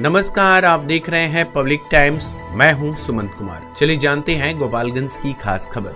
नमस्कार, आप देख रहे हैं पब्लिक टाइम्स। मैं हूं सुमंत कुमार। चलिए जानते हैं गोपालगंज की खास खबर।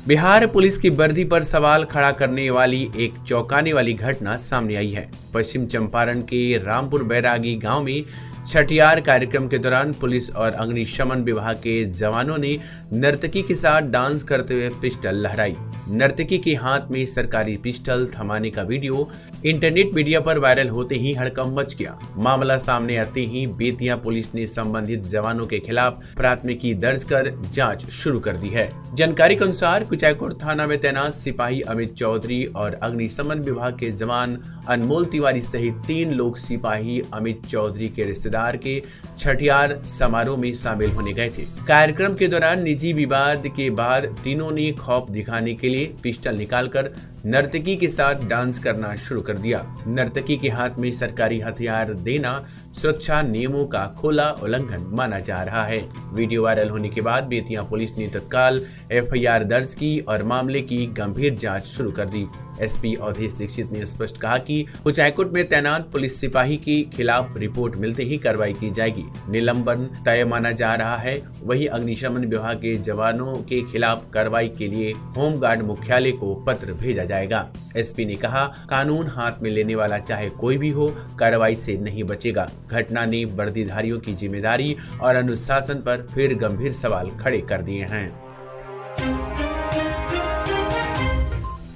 बिहार पुलिस की वर्दी पर सवाल खड़ा करने वाली एक चौंकाने वाली घटना सामने आई है। पश्चिम चंपारण के रामपुर बैरागी गांव में छठियार कार्यक्रम के दौरान पुलिस और अग्निशमन विभाग के जवानों ने नर्तकी के साथ डांस करते हुए पिस्टल लहराई। नर्तकी के हाथ में सरकारी पिस्टल थमाने का वीडियो इंटरनेट मीडिया पर वायरल होते ही हड़कंप मच गया। मामला सामने आते ही बेतिया पुलिस ने संबंधित जवानों के खिलाफ प्राथमिकी दर्ज कर जांच शुरू कर दी है। जानकारी के अनुसार कुचायकोट थाना में तैनात सिपाही अमित चौधरी और अग्निशमन विभाग के जवान अनमोल तिवारी सहित 3 लोग सिपाही अमित चौधरी के रिश्तेदार के छठियार समारोह में शामिल होने गए थे। कार्यक्रम के दौरान निजी विवाद के बाद तीनों ने खौफ दिखाने के लिए पिस्टल निकालकर नर्तकी के साथ डांस करना शुरू कर दिया। नर्तकी के हाथ में सरकारी हथियार देना सुरक्षा नियमों का खुला उल्लंघन माना जा रहा है। वीडियो वायरल होने के बाद बेतिया पुलिस ने तत्काल एफआईआर दर्ज की और मामले की गंभीर जांच शुरू कर दी। एसपी अवधेश दीक्षित ने स्पष्ट कहा कि कुचायकोट में तैनात पुलिस सिपाही के खिलाफ रिपोर्ट मिलते ही कार्रवाई की जाएगी। निलंबन तय माना जा रहा है। वहीं अग्निशमन विभाग के जवानों के खिलाफ कार्रवाई के लिए होमगार्ड मुख्यालय को पत्र भेजा जाएगा। एसपी ने कहा, कानून हाथ में लेने वाला चाहे कोई भी हो, कार्रवाई से नहीं बचेगा। घटना ने वर्दीधारियों की जिम्मेदारी और अनुशासन पर फिर गंभीर सवाल खड़े कर दिए हैं।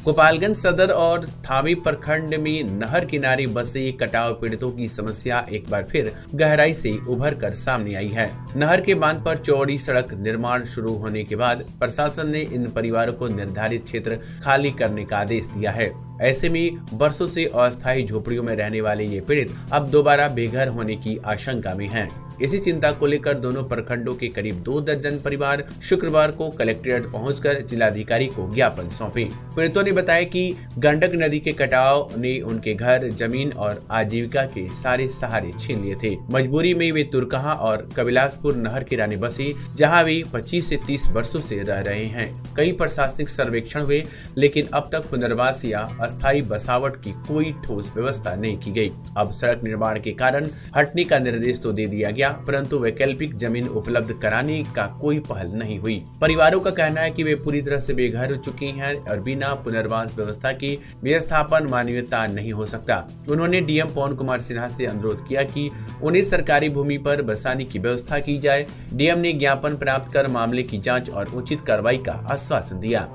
गोपालगंज सदर और थावी प्रखंड में नहर किनारे बसे कटाव पीड़ितों की समस्या एक बार फिर गहराई से उभर कर सामने आई है। नहर के बांध पर चौड़ी सड़क निर्माण शुरू होने के बाद प्रशासन ने इन परिवारों को निर्धारित क्षेत्र खाली करने का आदेश दिया है। ऐसे में वर्षों से अस्थायी झोपड़ियों में रहने वाले ये पीड़ित अब दोबारा बेघर होने की आशंका में हैं। इसी चिंता को लेकर दोनों प्रखंडों के करीब 2 दर्जन परिवार शुक्रवार को कलेक्ट्रेट पहुंचकर जिलाधिकारी को ज्ञापन सौंपे। पीड़ितों ने बताया कि गंडक नदी के कटाव ने उनके घर, जमीन और आजीविका के सारे सहारे छीन लिए थे। मजबूरी में वे तुरकहा और कबिलासपुर नहर किनारे बसे, जहां वे 25 से 30 वर्षों से रह रहे हैं। कई प्रशासनिक सर्वेक्षण हुए, लेकिन अब तक पुनर्वास या अस्थायी बसावट की कोई ठोस व्यवस्था नहीं की गई। अब सड़क निर्माण के कारण हटने का निर्देश तो दे दिया गया, परंतु वैकल्पिक जमीन उपलब्ध कराने का कोई पहल नहीं हुई। परिवारों का कहना है कि वे पूरी तरह से बेघर हो चुकी हैं और बिना पुनर्वास व्यवस्था की विस्थापन मानवीयता नहीं हो सकता। उन्होंने डीएम पवन कुमार सिन्हा से अनुरोध किया कि उन्हें सरकारी भूमि पर बसाने की व्यवस्था की जाए। डीएम ने ज्ञापन प्राप्त कर मामले की जांच और उचित कार्रवाई का आश्वासन दिया।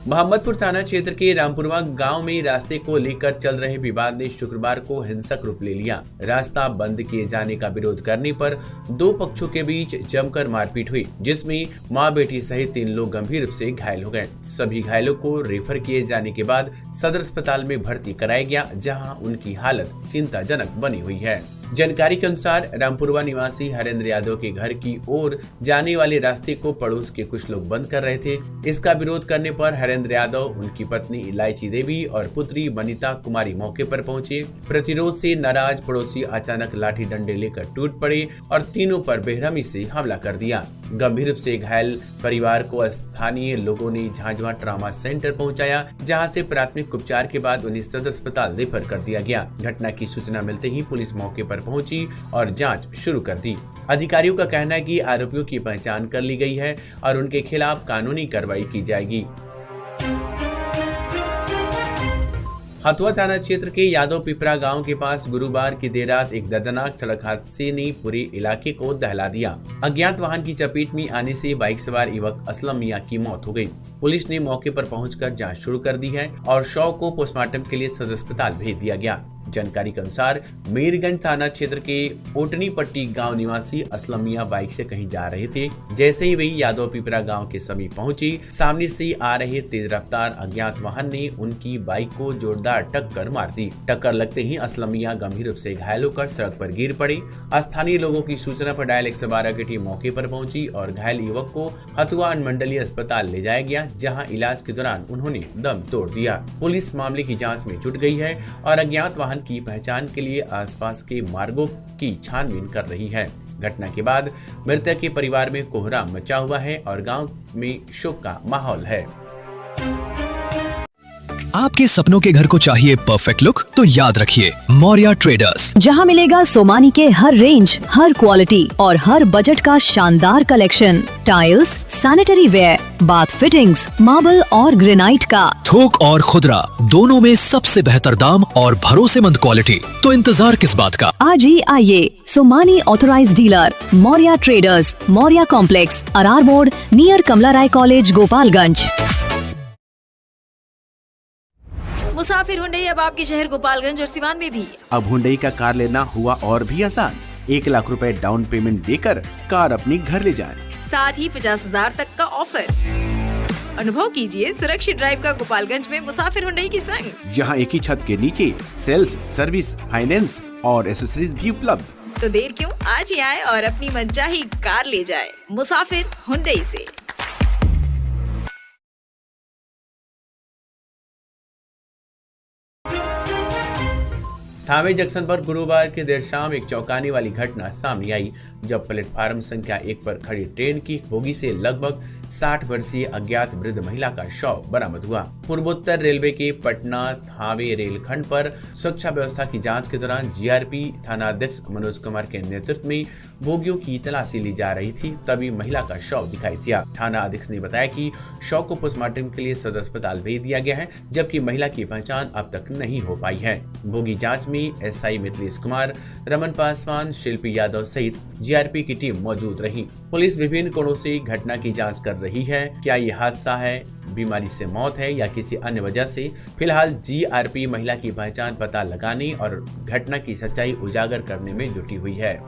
मोहम्मदपुर थाना क्षेत्र के रामपुरवा गांव में रास्ते को लेकर चल रहे विवाद ने शुक्रवार को हिंसक रूप ले लिया। रास्ता बंद किए जाने का विरोध करने पर 2 पक्षों के बीच जमकर मारपीट हुई, जिसमें मां बेटी सहित 3 लोग गंभीर रूप से घायल हो गए। सभी घायलों को रेफर किए जाने के बाद सदर अस्पताल में भर्ती कराया गया, जहां उनकी हालत चिंताजनक बनी हुई है। जानकारी के अनुसार रामपुरवा निवासी हरेंद्र यादव के घर की ओर जाने वाले रास्ते को पड़ोस के कुछ लोग बंद कर रहे थे। इसका विरोध करने पर हरेंद्र यादव, उनकी पत्नी इलायची देवी और पुत्री वनिता कुमारी मौके पर पहुंचे। प्रतिरोध से नाराज पड़ोसी अचानक लाठी डंडे लेकर टूट पड़े और तीनों पर बेरहमी से हमला कर दिया। गंभीर रूप से घायल परिवार को स्थानीय लोगों ने झांझवा ट्रामा सेंटर पहुंचाया, जहां से प्राथमिक उपचार के बाद उन्हें सदर अस्पताल रेफर कर दिया गया। घटना की सूचना मिलते ही पुलिस मौके पर पहुंची और जांच शुरू कर दी। अधिकारियों का कहना है कि आरोपियों की पहचान कर ली गई है और उनके खिलाफ कानूनी कार्रवाई की जाएगी। हथुआ थाना क्षेत्र के यादव पिपरा गांव के पास गुरुवार की देर रात एक दर्दनाक सड़क हादसे ने पूरे इलाके को दहला दिया। अज्ञात वाहन की चपेट में आने से बाइक सवार युवक असलम मियां की मौत हो गई। पुलिस ने मौके पर पहुंचकर जांच शुरू कर दी है और शव को पोस्टमार्टम के लिए सदर अस्पताल भेज दिया गया। जानकारी के अनुसार मीरगंज थाना क्षेत्र के ओटनी पट्टी गांव निवासी असलम मियां बाइक से कहीं जा रहे थे। जैसे ही वे यादव पिपरा गांव के समीप पहुंचे, सामने से आ रहे तेज रफ्तार अज्ञात वाहन ने उनकी बाइक को जोरदार टक्कर मार दी। टक्कर लगते ही असलम मियां गंभीर रूप से घायल होकर सड़क पर गिर पड़े। स्थानीय लोगों की सूचना पर डायल 112 की टीम मौके पर पहुंची और घायल युवक को हथुआ अनुमंडलीय अस्पताल ले जाया गया, जहाँ इलाज के दौरान उन्होंने दम तोड़ दिया। पुलिस मामले की जाँच में जुट गई है और अज्ञात वाहन की पहचान के लिए आसपास के मार्गों की छानबीन कर रही है। घटना के बाद मृतक के परिवार में कोहराम मचा हुआ है और गांव में शोक का माहौल है। आपके सपनों के घर को चाहिए परफेक्ट लुक तो याद रखिए मौर्या ट्रेडर्स, जहां मिलेगा सोमानी के हर रेंज, हर क्वालिटी और हर बजट का शानदार collection. Tiles, sanitary ware, bath fittings, marble और ग्रेनाइट का। थोक और खुदरा दोनों में सबसे बेहतर दाम और भरोसेमंद क्वालिटी, तो इंतजार किस बात का। आज ही आइए। Somani authorised dealer, Maurya traders, Maurya complex, Arar board, near Kamla Rai college, Gopalganj. मुसाफिर हुंडई अब आपके शहर गोपालगंज और सिवान में भी। अब हुंडई का कार लेना हुआ और भी आसान। 1 लाख रुपए डाउन पेमेंट देकर कार अपनी घर ले जाएं। साथ ही 50,000 तक का ऑफर। अनुभव कीजिए सुरक्षित ड्राइव का गोपालगंज में मुसाफिर हुंडई की संग, जहां एक ही छत के नीचे सेल्स, सर्विस, फाइनेंस और एसेसरीज भी उपलब्ध। तो देर क्यों, आज ही आए और अपनी मनचाही कार ले जाए मुसाफिर हुंडई से। थावे जंक्शन पर गुरुवार की देर शाम एक चौंकाने वाली घटना सामने आई, जब प्लेटफार्म संख्या 1 पर खड़ी ट्रेन की बोगी से लगभग 60 वर्षीय अज्ञात वृद्ध महिला का शव बरामद हुआ। पूर्वोत्तर रेलवे के पटना थावे रेलखंड पर सुरक्षा व्यवस्था की जांच के दौरान जीआरपी थानाध्यक्ष मनोज कुमार के नेतृत्व में बोगियों की तलाशी ली जा रही थी, तभी महिला का शव दिखाई दिया। थाना अध्यक्ष ने बताया कि शव को पोस्टमार्टम के लिए सदर अस्पताल भेज दिया गया है, जबकि महिला की पहचान अब तक नहीं हो पाई है। बोगी जांच में एसआई मिथिलेश कुमार, रमन पासवान, शिल्पी यादव सहित जीआरपी की टीम मौजूद रही। पुलिस विभिन्न कोणों से घटना की जांच कर रही है। क्या ये हादसा है, बीमारी से मौत है या किसी अन्य वजह से? फिलहाल जीआरपी महिला की पहचान पता लगाने और घटना की सच्चाई उजागर करने में जुटी हुई है।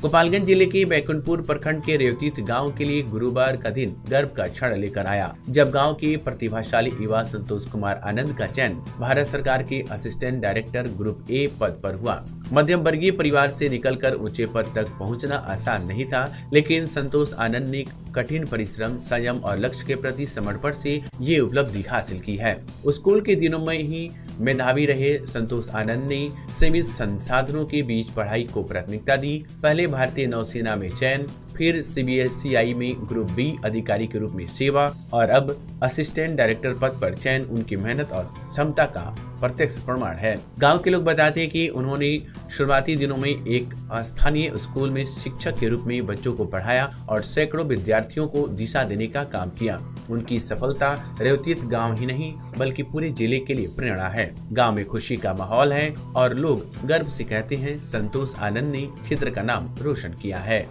गोपालगंज जिले के बैकुंठपुर प्रखंड के रेवतीत गांव के लिए गुरुवार का दिन गर्व का क्षण लेकर आया, जब गांव के प्रतिभाशाली युवा संतोष कुमार आनंद का चयन भारत सरकार के असिस्टेंट डायरेक्टर ग्रुप ए पद पर हुआ। मध्यम वर्गीय परिवार से निकलकर ऊंचे पद तक पहुंचना आसान नहीं था, लेकिन संतोष आनंद ने कठिन परिश्रम, संयम और लक्ष्य के प्रति समर्पण से ये उपलब्धि हासिल की है। स्कूल के दिनों में ही मेधावी रहे संतोष आनंद ने सीमित संसाधनों के बीच पढ़ाई को प्राथमिकता दी। पहले भारतीय नौसेना में चयन, फिर सीबीएसई में ग्रुप बी अधिकारी के रूप में सेवा और अब असिस्टेंट डायरेक्टर पद पर चयन उनकी मेहनत और क्षमता का प्रत्यक्ष प्रमाण है। गांव के लोग बताते हैं कि उन्होंने शुरुआती दिनों में एक स्थानीय स्कूल में शिक्षक के रूप में बच्चों को पढ़ाया और सैकड़ों विद्यार्थियों को दिशा देने का काम किया। उनकी सफलता रेवतीत गांव ही नहीं बल्कि पूरे जिले के लिए प्रेरणा है। गांव में खुशी का माहौल है और लोग गर्व से कहते हैं संतोष आनंद ने क्षेत्र का नाम रोशन किया है।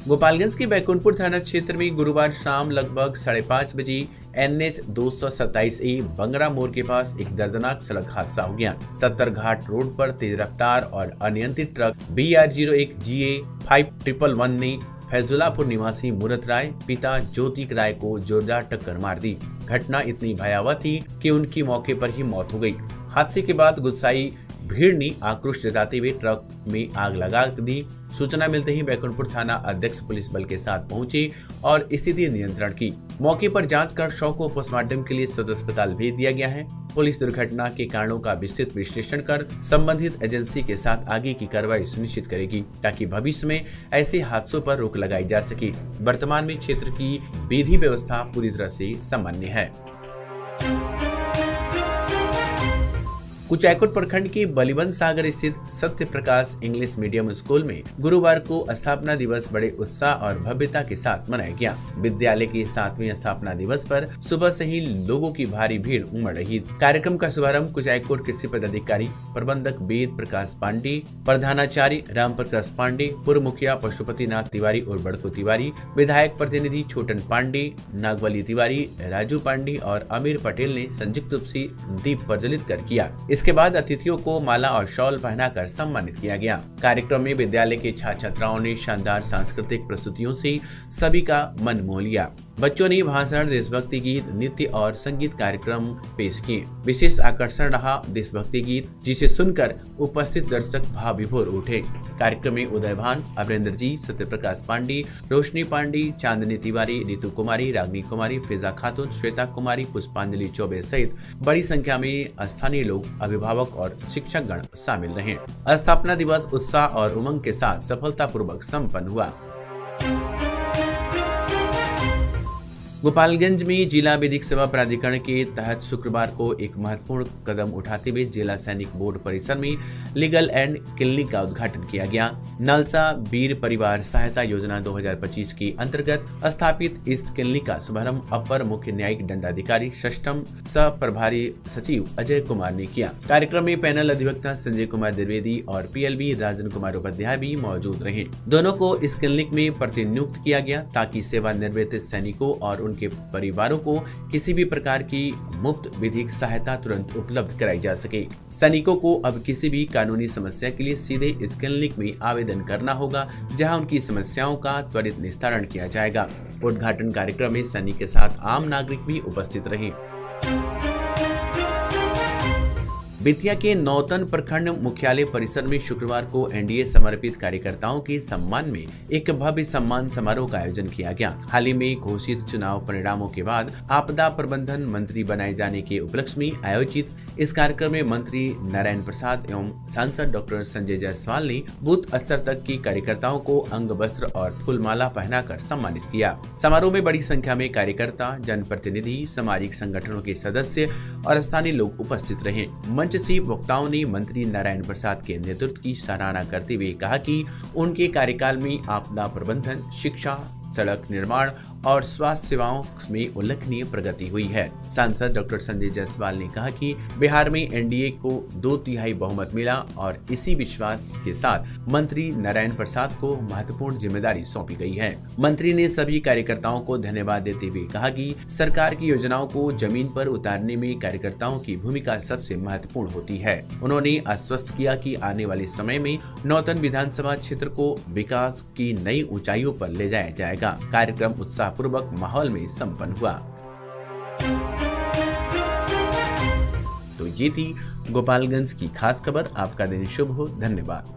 गोपालगंज के बैकुंठपुर थाना क्षेत्र में गुरुवार शाम लगभग 5:30 बजे NH 227A बंगरा मोड़ के पास एक दर्दनाक सड़क हादसा हो गया। 70 घाट रोड पर तेज रफ्तार और अनियंत्रित ट्रक BR01 GA 5111 ने फैजुलापुर निवासी मूरत राय पिता ज्योतिक राय को जोरदार टक्कर मार दी। घटना इतनी भयावह थी कि उनकी मौके पर ही मौत हो गई। हादसे के बाद गुस्साई भीड़ ने आक्रोश जताते हुए ट्रक में आग लगा दी। सूचना मिलते ही बैकुंठपुर थाना अध्यक्ष पुलिस बल के साथ पहुंचे और स्थिति नियंत्रण की। मौके पर जांच कर शव को पोस्टमार्टम के लिए सदर अस्पताल भेज दिया गया है। पुलिस दुर्घटना के कारणों का विस्तृत विश्लेषण कर संबंधित एजेंसी के साथ आगे की कार्रवाई सुनिश्चित करेगी, ताकि भविष्य में ऐसे हादसों पर रोक लगाई जा सके। वर्तमान में क्षेत्र की विधि व्यवस्था पूरी तरह से सामान्य है। कुचायकोट प्रखंड के बलिवन सागर स्थित Satya Prakash English medium school में गुरुवार को स्थापना दिवस बड़े उत्साह और भव्यता के साथ मनाया गया। विद्यालय के 7वें स्थापना दिवस पर सुबह से ही लोगों की भारी भीड़ उमड़ रही। कार्यक्रम का शुभारंभ कुचायकोट कृषि पदाधिकारी प्रबंधक वेद प्रकाश पांडे, प्रधानाचार्य राम प्रकाश पांडे, पूर्व मुखिया पशुपति नाथ तिवारी और बड़को तिवारी, विधायक प्रतिनिधि छोटन पांडे, नागवली तिवारी, राजू पांडे और अमीर पटेल ने संयुक्त रूप से दीप प्रज्वलित कर किया। इसके बाद अतिथियों को माला और शॉल पहनाकर सम्मानित किया गया। कार्यक्रम में विद्यालय के छात्र छात्राओं ने शानदार सांस्कृतिक प्रस्तुतियों से सभी का मन मोह लिया। बच्चों ने भाषण, देशभक्ति गीत, नृत्य और संगीत कार्यक्रम पेश किए। विशेष आकर्षण रहा देशभक्ति गीत, जिसे सुनकर उपस्थित दर्शक भाव विभोर उठे। कार्यक्रम में उदय भान, अमरेंद्र जी, सत्य प्रकाश पांडे, रोशनी पांडे, चांदनी तिवारी, ऋतु कुमारी, रागनी कुमारी, फिजा खातून, श्वेता कुमारी, पुष्पांजलि चौबे सहित बड़ी संख्या में स्थानीय लोग, अभिभावक और शिक्षक गण शामिल रहे। स्थापना दिवस उत्साह और उमंग के साथ सफलतापूर्वक संपन्न हुआ। गोपालगंज में जिला विधिक सेवा प्राधिकरण के तहत शुक्रवार को एक महत्वपूर्ण कदम उठाते हुए जिला सैनिक बोर्ड परिसर में लीगल एंड क्लिनिक का उद्घाटन किया गया। नलसा वीर परिवार सहायता योजना 2025 के अंतर्गत स्थापित इस क्लिनिक का शुभारंभ अपर मुख्य न्यायिक दंडाधिकारी षष्ठम सह प्रभारी सचिव अजय कुमार ने किया। कार्यक्रम में पैनल अधिवक्ता संजय कुमार द्विवेदी और PLB राजन कुमार उपाध्याय भी मौजूद रहे। दोनों को इस क्लिनिक में प्रतिनियुक्त किया गया ताकि सेवानिवृत्त सैनिकों और उनके परिवारों को किसी भी प्रकार की मुफ्त विधिक सहायता तुरंत उपलब्ध कराई जा सके। सैनिकों को अब किसी भी कानूनी समस्या के लिए सीधे इस क्लिनिक में आवेदन करना होगा, जहां उनकी समस्याओं का त्वरित निस्तारण किया जाएगा। उद्घाटन कार्यक्रम में सैनिक के साथ आम नागरिक भी उपस्थित रहे। बेतिया के नौतन प्रखंड मुख्यालय परिसर में शुक्रवार को NDA समर्पित कार्यकर्ताओं के सम्मान में एक भव्य सम्मान समारोह का आयोजन किया गया। हाल ही में घोषित चुनाव परिणामों के बाद आपदा प्रबंधन मंत्री बनाए जाने के उपलक्ष्य में आयोजित इस कार्यक्रम में मंत्री नारायण प्रसाद एवं सांसद डॉक्टर संजय जायसवाल ने बूथ स्तर तक की कार्यकर्ताओं को अंग वस्त्र और फूलमाला पहनाकर सम्मानित किया। समारोह में बड़ी संख्या में कार्यकर्ता, जनप्रतिनिधि, सामाजिक संगठनों के सदस्य और स्थानीय लोग उपस्थित रहे। मंच से वक्ताओं ने मंत्री नारायण प्रसाद के नेतृत्व की सराहना करते हुए कहा कि उनके कार्यकाल में आपदा प्रबंधन, शिक्षा, सड़क निर्माण और स्वास्थ्य सेवाओं में उल्लेखनीय प्रगति हुई है। सांसद डॉक्टर संजय जायसवाल ने कहा कि बिहार में NDA को 2/3 बहुमत मिला और इसी विश्वास के साथ मंत्री नारायण प्रसाद को महत्वपूर्ण जिम्मेदारी सौंपी गई है। मंत्री ने सभी कार्यकर्ताओं को धन्यवाद देते हुए कहा कि सरकार की योजनाओं को जमीन पर उतारने में कार्यकर्ताओं की भूमिका सबसे महत्वपूर्ण होती है। उन्होंने आश्वस्त किया कि आने वाले समय में नौतन विधानसभा क्षेत्र को विकास की नई ऊंचाइयों पर ले जाया जाएगा। कार्यक्रम उत्साहपूर्वक माहौल में संपन्न हुआ। तो ये थी गोपालगंज की खास खबर। आपका दिन शुभ हो। धन्यवाद।